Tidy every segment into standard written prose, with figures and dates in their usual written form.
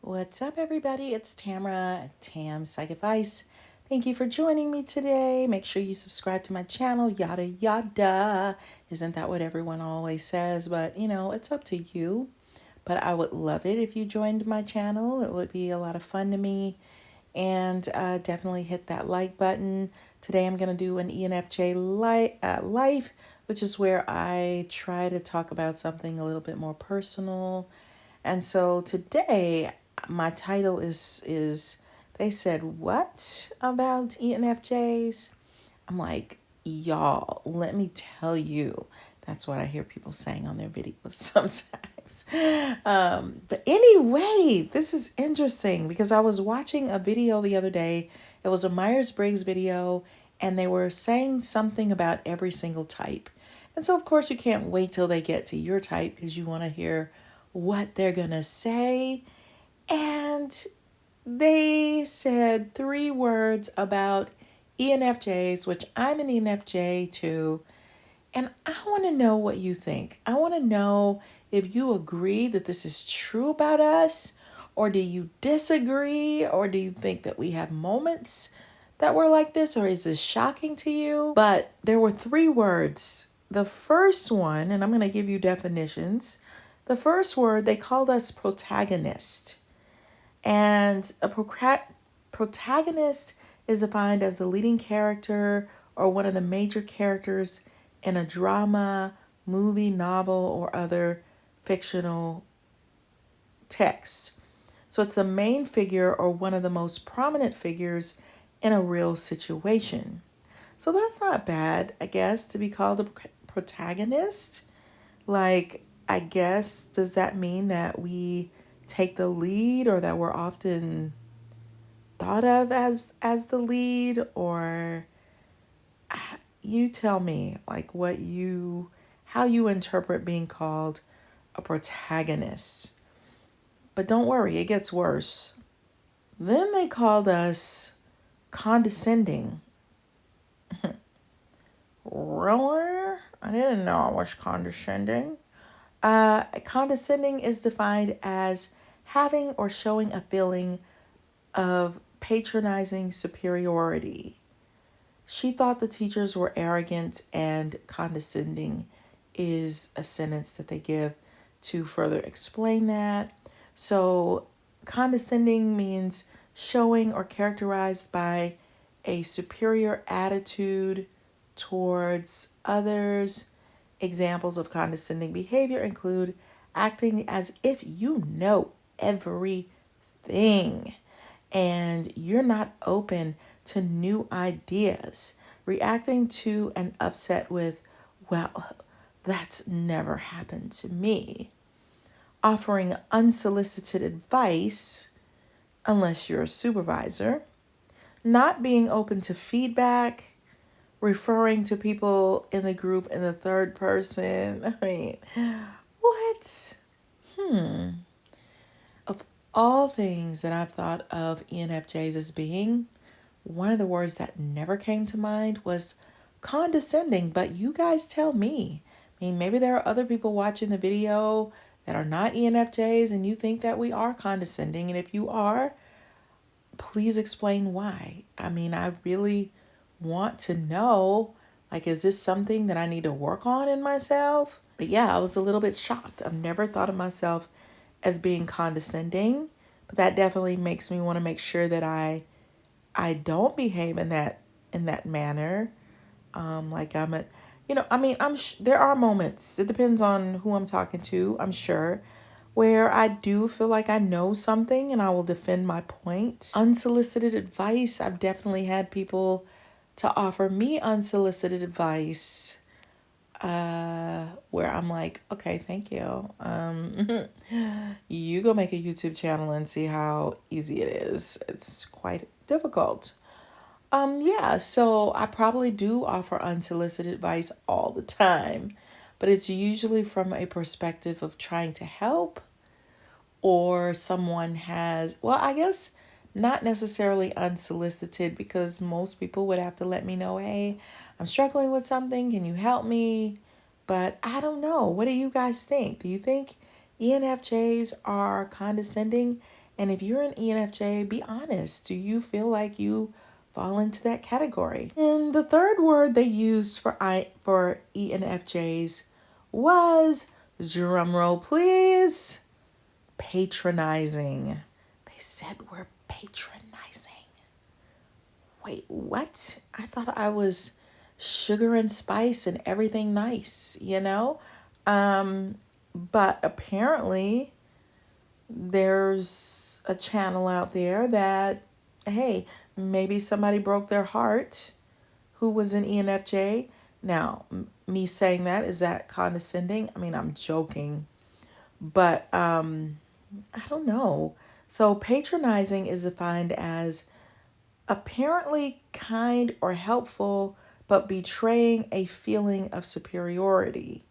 What's up, everybody? It's Tamara at Tam Psych Advice. Thank you for joining me today. Make sure you subscribe to my channel, yada yada. Isn't that what everyone always says? But it's up to you. But I would love it if you joined my channel. It would be a lot of fun to me. And definitely hit that like button. Today I'm going to do an ENFJ life, which is where I try to talk about something a little bit more personal. And so today my title is they said what about ENFJs? I'm like, y'all, let me tell you. That's what I hear people saying on their videos sometimes. But anyway, this is interesting because I was watching a video the other day. It was a Myers-Briggs video, and they were saying something about every single type. And so, of course, you can't wait till they get to your type because you want to hear what they're going to say. And they said 3 words about ENFJs, which I'm an ENFJ too. And I want to know what you think. I want to know if you agree that this is true about us, or do you disagree, or do you think that we have moments that were like this, or is this shocking to you? But there were 3 words. The first one, and I'm going to give you definitions. The first word, they called us protagonist. And a protagonist is defined as the leading character or one of the major characters in a drama, movie, novel, or other fictional text. So it's the main figure or one of the most prominent figures in a real situation. So that's not bad, I guess, to be called a protagonist. Like, I guess, does that mean that we take the lead, or that we're often thought of as the lead? Or you tell me, like, how you interpret being called a protagonist. But don't worry, it gets worse. Then they called us condescending. Really? I didn't know I was condescending. Condescending is defined as having or showing a feeling of patronizing superiority. She thought the teachers were arrogant, and condescending is a sentence that they give to further explain that. So, condescending means showing or characterized by a superior attitude towards others. Examples of condescending behavior include acting as if you know everything and you're not open to new ideas, reacting to an upset with, well, that's never happened to me, offering unsolicited advice unless you're a supervisor, not being open to feedback, referring to people in the group in the third person. I mean, what? Of all things that I've thought of ENFJs as being, one of the words that never came to mind was condescending, but you guys tell me. I mean, maybe there are other people watching the video that are not ENFJs and you think that we are condescending. And if you are, please explain why. I mean, I really want to know, like, is this something that I need to work on in myself? But yeah, I was a little bit shocked. I've never thought of myself as being condescending, but that definitely makes me want to make sure that I don't behave in that manner. Like I'm a, I mean, there are moments. It depends on who I'm talking to. I'm sure where I do feel like I know something and I will defend my point. Unsolicited advice. I've definitely had people to offer me unsolicited advice where I'm like, okay, thank you. You go make a YouTube channel and see how easy it is. It's quite difficult. Yeah, so I probably do offer unsolicited advice all the time, but it's usually from a perspective of trying to help, or someone has, well, I guess not necessarily unsolicited, because most people would have to let me know, hey, I'm struggling with something. Can you help me? But I don't know. What do you guys think? Do you think ENFJs are condescending? And if you're an ENFJ, be honest. Do you feel like you fall into that category? And the third word they used for ENFJs was, drumroll please, patronizing. They said we're patronizing. Wait, what? I thought I was sugar and spice and everything nice, you know? But apparently there's a channel out there that, hey, maybe somebody broke their heart who was an ENFJ. Now, me saying that, is that condescending? I mean, I'm joking, but I don't know. So patronizing is defined as apparently kind or helpful, but betraying a feeling of superiority.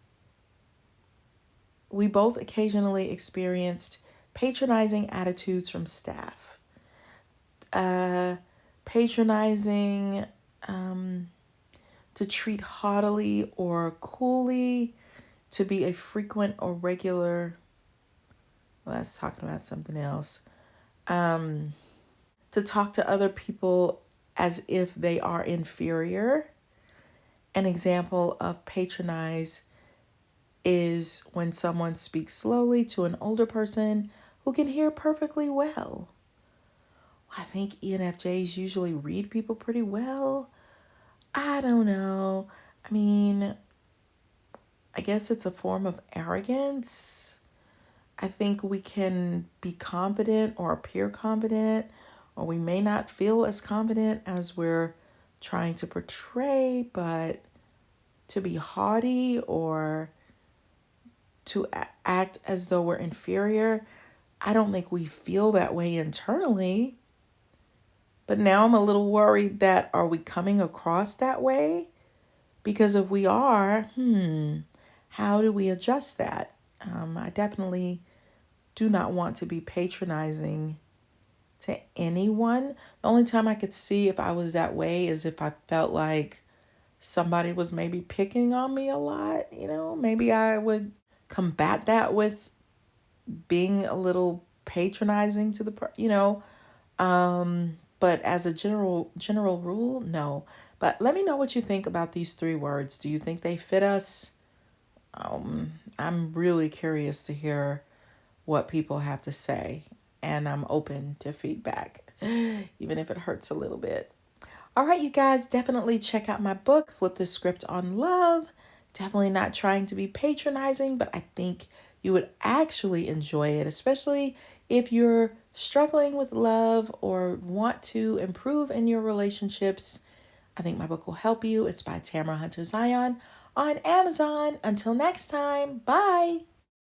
We both occasionally experienced patronizing attitudes from staff. Patronizing to treat haughtily or coolly, to be a frequent or regular. Well, that's talking about something else. To talk to other people as if they are inferior. An example of patronize is when someone speaks slowly to an older person who can hear perfectly well. I think ENFJs usually read people pretty well. I don't know. I mean, I guess it's a form of arrogance. I think we can be confident or appear confident, or we may not feel as confident as we're trying to portray, but to be haughty or to act as though we're inferior, I don't think we feel that way internally. But now I'm a little worried that, are we coming across that way? Because if we are, how do we adjust that? I definitely do not want to be patronizing to anyone. The only time I could see if I was that way is if I felt like somebody was maybe picking on me a lot. Maybe I would combat that with being a little patronizing to but as a general rule, no. But let me know what you think about these three words. Do you think they fit us? I'm really curious to hear what people have to say, and I'm open to feedback, even if it hurts a little bit. All right, you guys, definitely check out my book, Flip the Script on Love. Definitely not trying to be patronizing, but I think you would actually enjoy it, especially if you're struggling with love or want to improve in your relationships. I think my book will help you. It's by Tamara Hunter Zyon on Amazon. Until next time, bye.